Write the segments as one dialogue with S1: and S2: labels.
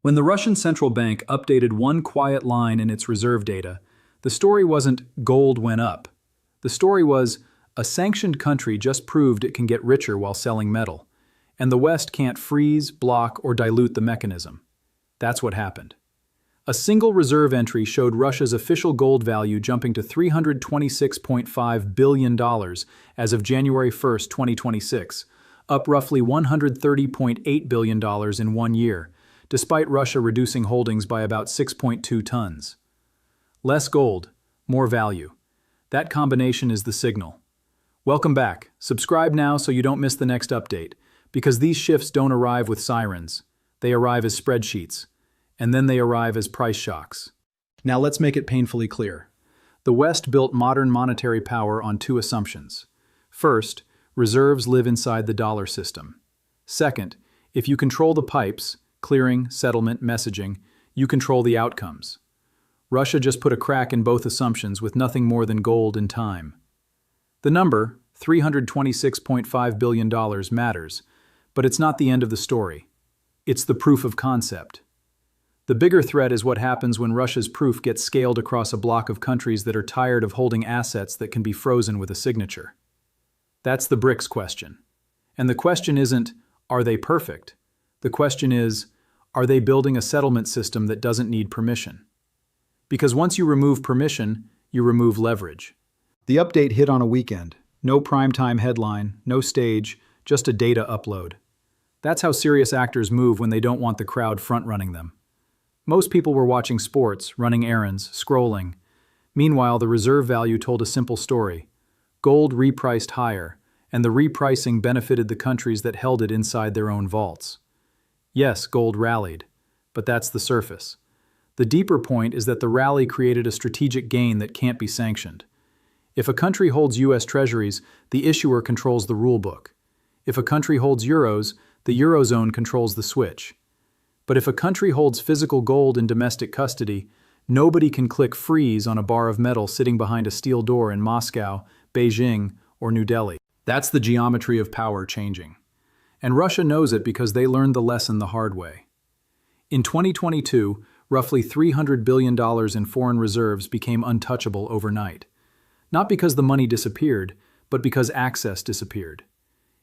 S1: When the Russian central bank updated one quiet line in its reserve data, the story wasn't gold went up. The story was a sanctioned country just proved it can get richer while selling metal, and the West can't freeze, block, or dilute the mechanism. That's what happened. A single reserve entry showed Russia's official gold value jumping to $326.5 billion as of January 1, 2026, up roughly $130.8 billion in 1 year, despite Russia reducing holdings by about 6.2 tons. Less gold, more value. That combination is the signal. Welcome back. Subscribe now so you don't miss the next update, because these shifts don't arrive with sirens. They arrive as spreadsheets, and then they arrive as price shocks. Now let's make it painfully clear. The West built modern monetary power on two assumptions. First, reserves live inside the dollar system. Second, if you control the pipes, clearing, settlement, messaging, you control the outcomes. Russia just put a crack in both assumptions with nothing more than gold and time. The number, $326.5 billion, matters, but it's not the end of the story. It's the proof of concept. The bigger threat is what happens when Russia's proof gets scaled across a block of countries that are tired of holding assets that can be frozen with a signature. That's the BRICS question. And the question isn't, are they perfect? The question is, are they building a settlement system that doesn't need permission? Because once you remove permission, you remove leverage. The update hit on a weekend. No primetime headline, no stage, just a data upload. That's how serious actors move when they don't want the crowd front-running them. Most people were watching sports, running errands, scrolling. Meanwhile, the reserve value told a simple story. Gold repriced higher, and the repricing benefited the countries that held it inside their own vaults. Yes, gold rallied, but that's the surface. The deeper point is that the rally created a strategic gain that can't be sanctioned. If a country holds U.S. Treasuries, the issuer controls the rulebook. If a country holds euros, the Eurozone controls the switch. But if a country holds physical gold in domestic custody, nobody can click freeze on a bar of metal sitting behind a steel door in Moscow, Beijing, or New Delhi. That's the geometry of power changing. And Russia knows it because they learned the lesson the hard way. In 2022, roughly $300 billion in foreign reserves became untouchable overnight. Not because the money disappeared, but because access disappeared.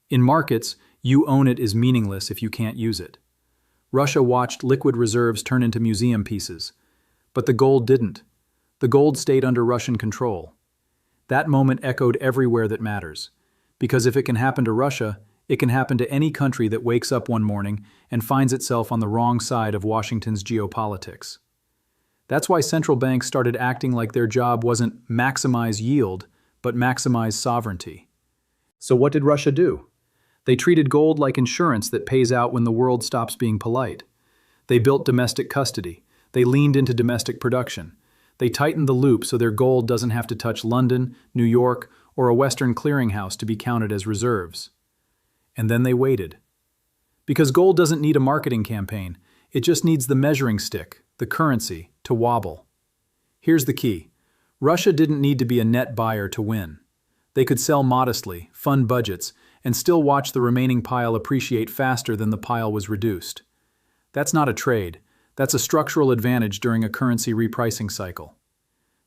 S1: In markets, you own it is meaningless if you can't use it. Russia watched liquid reserves turn into museum pieces. But the gold didn't. The gold stayed under Russian control. That moment echoed everywhere that matters. Because if it can happen to Russia, it can happen to any country that wakes up one morning and finds itself on the wrong side of Washington's geopolitics. That's why central banks started acting like their job wasn't maximize yield, but maximize sovereignty. So what did Russia do? They treated gold like insurance that pays out when the world stops being polite. They built domestic custody. They leaned into domestic production. They tightened the loop so their gold doesn't have to touch London, New York, or a Western clearinghouse to be counted as reserves. And then they waited. Because gold doesn't need a marketing campaign, it just needs the measuring stick, the currency, to wobble. Here's the key. Russia didn't need to be a net buyer to win. They could sell modestly, fund budgets, and still watch the remaining pile appreciate faster than the pile was reduced. That's not a trade. That's a structural advantage during a currency repricing cycle.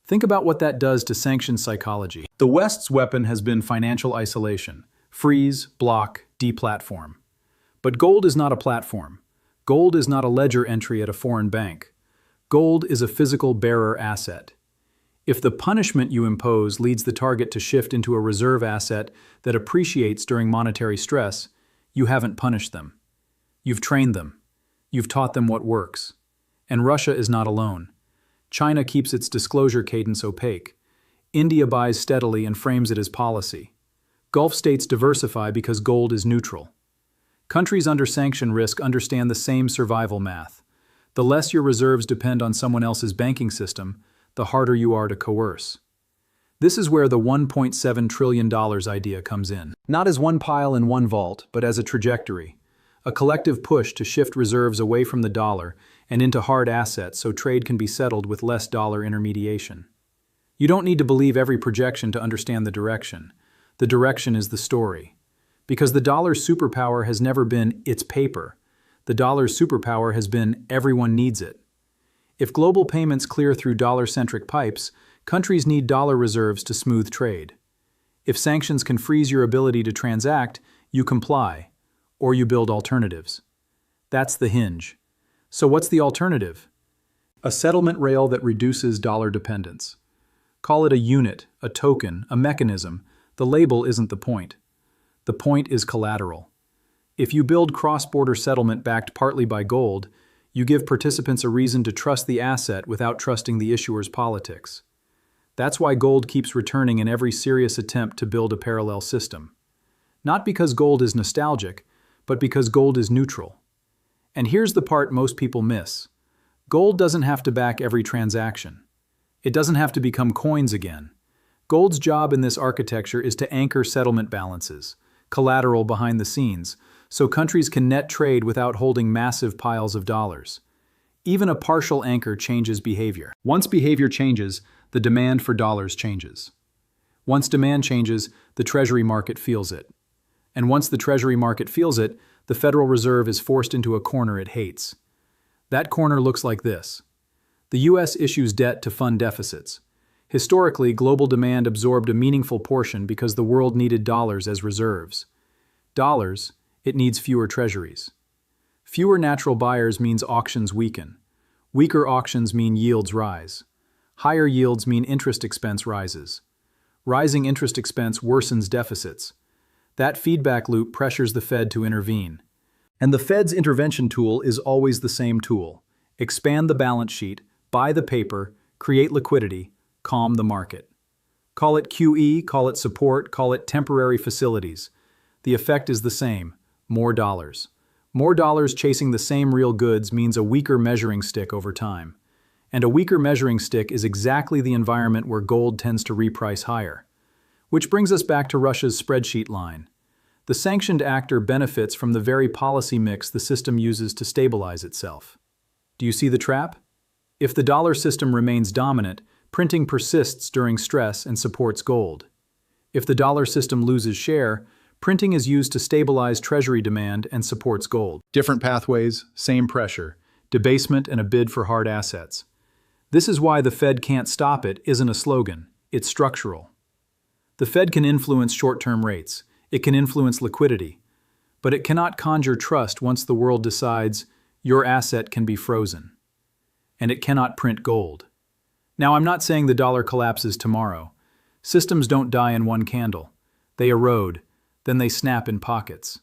S1: Think about what that does to sanction psychology. The West's weapon has been financial isolation. Freeze, block, deplatform. But gold is not a platform. Gold is not a ledger entry at a foreign bank. Gold is a physical bearer asset. If the punishment you impose leads the target to shift into a reserve asset that appreciates during monetary stress, you haven't punished them. You've trained them. You've taught them what works. And Russia is not alone. China keeps its disclosure cadence opaque. India buys steadily and frames it as policy. Gulf states diversify because gold is neutral. Countries under sanction risk understand the same survival math. The less your reserves depend on someone else's banking system, the harder you are to coerce. This is where the $1.7 trillion idea comes in. Not as one pile in one vault, but as a trajectory. A collective push to shift reserves away from the dollar and into hard assets so trade can be settled with less dollar intermediation. You don't need to believe every projection to understand the direction. The direction is the story. Because the dollar's superpower has never been its paper. The dollar's superpower has been everyone needs it. If global payments clear through dollar-centric pipes, countries need dollar reserves to smooth trade. If sanctions can freeze your ability to transact, you comply, or you build alternatives. That's the hinge. So what's the alternative? A settlement rail that reduces dollar dependence. Call it a unit, a token, a mechanism. The label isn't the point. The point is collateral. If you build cross-border settlement backed partly by gold, you give participants a reason to trust the asset without trusting the issuer's politics. That's why gold keeps returning in every serious attempt to build a parallel system. Not because gold is nostalgic, but because gold is neutral. And here's the part most people miss. Gold doesn't have to back every transaction. It doesn't have to become coins again. Gold's job in this architecture is to anchor settlement balances, collateral behind the scenes, so countries can net trade without holding massive piles of dollars. Even a partial anchor changes behavior. Once behavior changes, the demand for dollars changes. Once demand changes, the Treasury market feels it. And once the Treasury market feels it, the Federal Reserve is forced into a corner it hates. That corner looks like this. The U.S. issues debt to fund deficits. Historically, global demand absorbed a meaningful portion because the world needed dollars as reserves. Dollars, it needs fewer treasuries. Fewer natural buyers means auctions weaken. Weaker auctions mean yields rise. Higher yields mean interest expense rises. Rising interest expense worsens deficits. That feedback loop pressures the Fed to intervene. And the Fed's intervention tool is always the same tool. Expand the balance sheet, buy the paper, create liquidity, calm the market. Call it QE, call it support, call it temporary facilities. The effect is the same. More dollars. More dollars chasing the same real goods means a weaker measuring stick over time. And a weaker measuring stick is exactly the environment where gold tends to reprice higher. Which brings us back to Russia's spreadsheet line. The sanctioned actor benefits from the very policy mix the system uses to stabilize itself. Do you see the trap? If the dollar system remains dominant, printing persists during stress and supports gold. If the dollar system loses share, printing is used to stabilize Treasury demand and supports gold. Different pathways, same pressure, debasement and a bid for hard assets. This is why the Fed can't stop it isn't a slogan, it's structural. The Fed can influence short-term rates, it can influence liquidity, but it cannot conjure trust once the world decides your asset can be frozen. And it cannot print gold. Now, I'm not saying the dollar collapses tomorrow. Systems don't die in one candle. They erode, then they snap in pockets.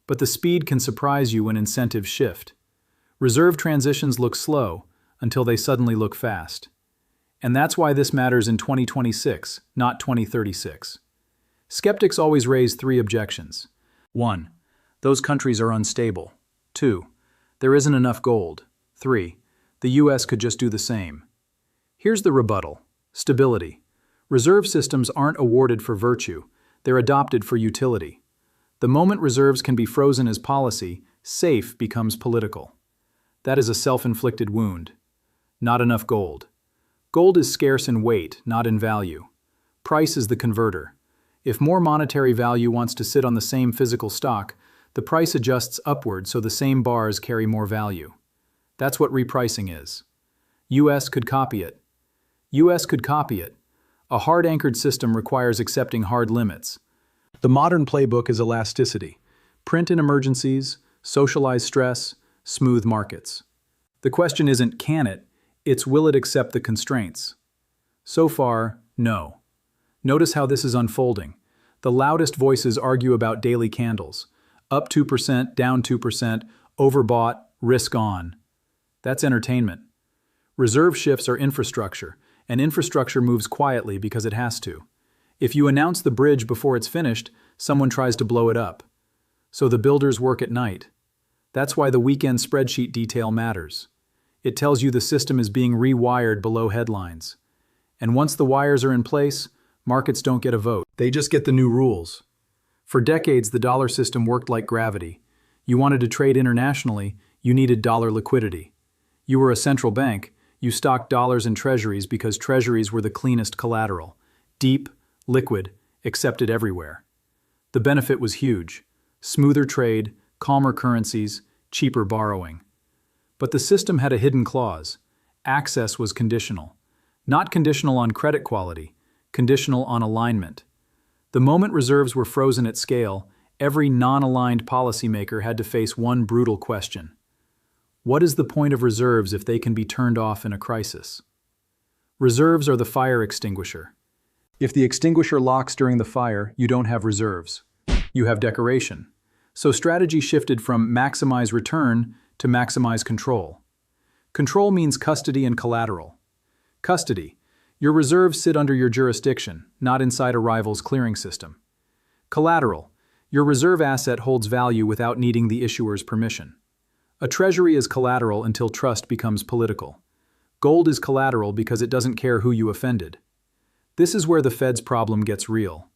S1: But the speed can surprise you when incentives shift. Reserve transitions look slow until they suddenly look fast. And that's why this matters in 2026, not 2036. Skeptics always raise three objections. 1. Those countries are unstable. 2. There isn't enough gold. 3. The U.S. could just do the same. Here's the rebuttal. Stability. Reserve systems aren't awarded for virtue. They're adopted for utility. The moment reserves can be frozen as policy, safe becomes political. That is a self-inflicted wound. Not enough gold. Gold is scarce in weight, not in value. Price is the converter. If more monetary value wants to sit on the same physical stock, the price adjusts upward so the same bars carry more value. That's what repricing is. U.S. could copy it. U.S. could copy it. A hard-anchored system requires accepting hard limits. The modern playbook is elasticity. Print in emergencies, socialize stress, smooth markets. The question isn't can it, it's will it accept the constraints. So far, no. Notice how this is unfolding. The loudest voices argue about daily candles. Up 2%, down 2%, overbought, risk on. That's entertainment. Reserve shifts are infrastructure, and infrastructure moves quietly because it has to. If you announce the bridge before it's finished, someone tries to blow it up. So the builders work at night. That's why the weekend spreadsheet detail matters. It tells you the system is being rewired below headlines. And once the wires are in place, markets don't get a vote. They just get the new rules. For decades, the dollar system worked like gravity. You wanted to trade internationally, you needed dollar liquidity. You were a central bank, you stocked dollars in treasuries because treasuries were the cleanest collateral. Deep, liquid, accepted everywhere. The benefit was huge. Smoother trade, calmer currencies, cheaper borrowing. But the system had a hidden clause. Access was conditional. Not conditional on credit quality, conditional on alignment. The moment reserves were frozen at scale, every non-aligned policymaker had to face one brutal question. What is the point of reserves if they can be turned off in a crisis? Reserves are the fire extinguisher. If the extinguisher locks during the fire, you don't have reserves. You have decoration. So strategy shifted from maximize return to maximize control. Control means custody and collateral. Custody. Your reserves sit under your jurisdiction, not inside a rival's clearing system. Collateral. Your reserve asset holds value without needing the issuer's permission. A treasury is collateral until trust becomes political. Gold is collateral because it doesn't care who you offended. This is where the Fed's problem gets real.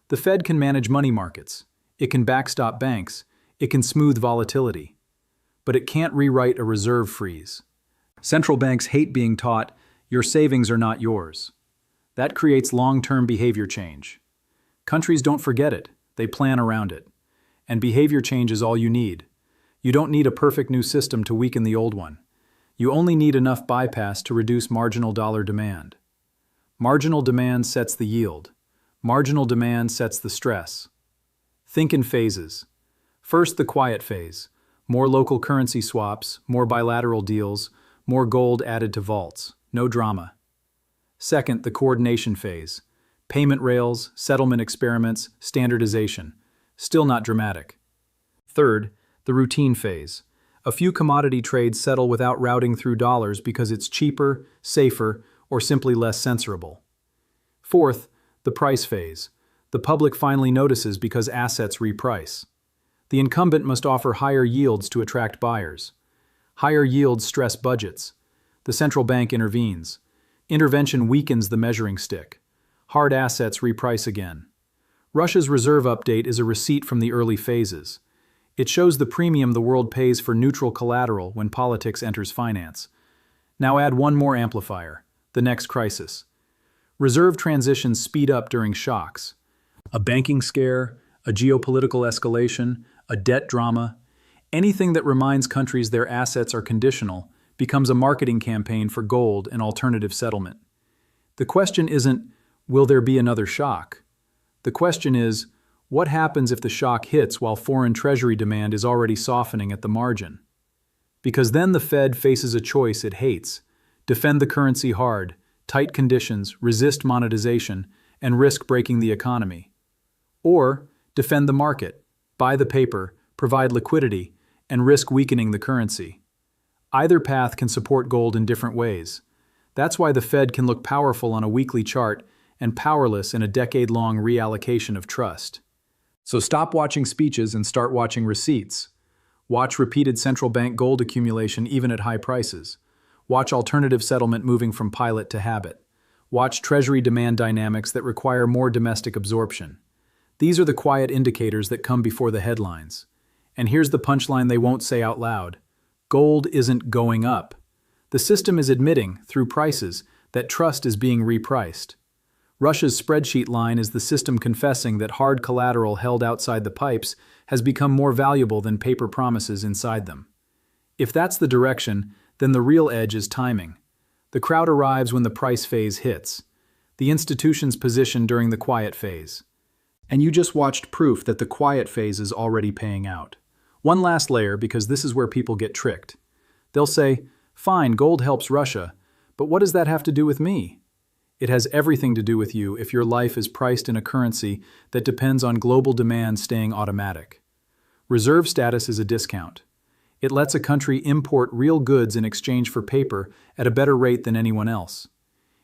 S1: The Fed can manage money markets. It can backstop banks. It can smooth volatility. But it can't rewrite a reserve freeze. Central banks hate being taught, your savings are not yours. That creates long-term behavior change. Countries don't forget it, they plan around it. And behavior change is all you need. You don't need a perfect new system to weaken the old one. You only need enough bypass to reduce marginal dollar demand. Marginal demand sets the yield. Marginal demand sets the stress. Think in phases. First, the quiet phase. More local currency swaps, more bilateral deals, more gold added to vaults. No drama. Second, the coordination phase. Payment rails, settlement experiments, standardization. Still not dramatic. Third, the routine phase. A few commodity trades settle without routing through dollars because it's cheaper, safer, or simply less censorable. Fourth, the price phase. The public finally notices because assets reprice. The incumbent must offer higher yields to attract buyers. Higher yields stress budgets. The central bank intervenes. Intervention weakens the measuring stick. Hard assets reprice again. Russia's reserve update is a receipt from the early phases. It shows the premium the world pays for neutral collateral when politics enters finance. Now add one more amplifier, the next crisis. Reserve transitions speed up during shocks. A banking scare, a geopolitical escalation, a debt drama. Anything that reminds countries their assets are conditional becomes a marketing campaign for gold and alternative settlement. The question isn't, will there be another shock? The question is, what happens if the shock hits while foreign treasury demand is already softening at the margin? Because then the Fed faces a choice it hates: defend the currency hard, tight conditions, resist monetization, and risk breaking the economy. Or defend the market, buy the paper, provide liquidity, and risk weakening the currency. Either path can support gold in different ways. That's why the Fed can look powerful on a weekly chart and powerless in a decade-long reallocation of trust. So stop watching speeches and start watching receipts. Watch repeated central bank gold accumulation even at high prices. Watch alternative settlement moving from pilot to habit. Watch treasury demand dynamics that require more domestic absorption. These are the quiet indicators that come before the headlines. And here's the punchline they won't say out loud. Gold isn't going up. The system is admitting, through prices, that trust is being repriced. Russia's spreadsheet line is the system confessing that hard collateral held outside the pipes has become more valuable than paper promises inside them. If that's the direction, then the real edge is timing. The crowd arrives when the price phase hits. The institution's position during the quiet phase. And you just watched proof that the quiet phase is already paying out. One last layer, because this is where people get tricked. They'll say, fine, gold helps Russia, but what does that have to do with me? It has everything to do with you if your life is priced in a currency that depends on global demand staying automatic. Reserve status is a discount. It lets a country import real goods in exchange for paper at a better rate than anyone else.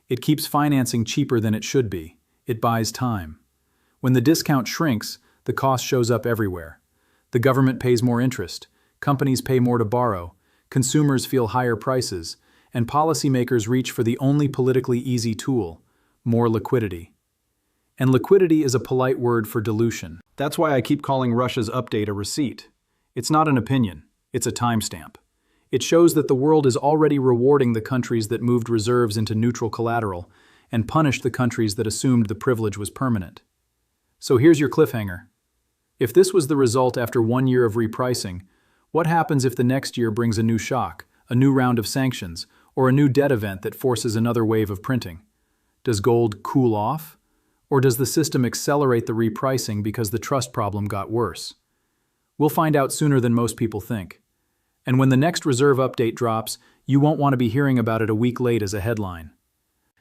S1: It keeps financing cheaper than it should be. It buys time. When the discount shrinks, the cost shows up everywhere. The government pays more interest, companies pay more to borrow, consumers feel higher prices, and policymakers reach for the only politically easy tool: more liquidity. And liquidity is a polite word for dilution. That's why I keep calling Russia's update a receipt. It's not an opinion, it's a timestamp. It shows that the world is already rewarding the countries that moved reserves into neutral collateral and punished the countries that assumed the privilege was permanent. So here's your cliffhanger. If this was the result after 1 year of repricing, What happens if the next year brings a new shock, a new round of sanctions, or a new debt event that forces another wave of printing? Does gold cool off? Or does the system accelerate the repricing because the trust problem got worse? We'll find out sooner than most people think. And when the next reserve update drops, you won't want to be hearing about it a week late as a headline.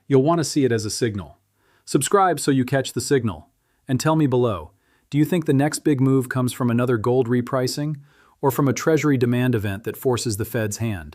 S1: You'll want to see it as a signal. Subscribe so you catch the signal. And tell me below, do you think the next big move comes from another gold repricing, or from a Treasury demand event that forces the Fed's hand?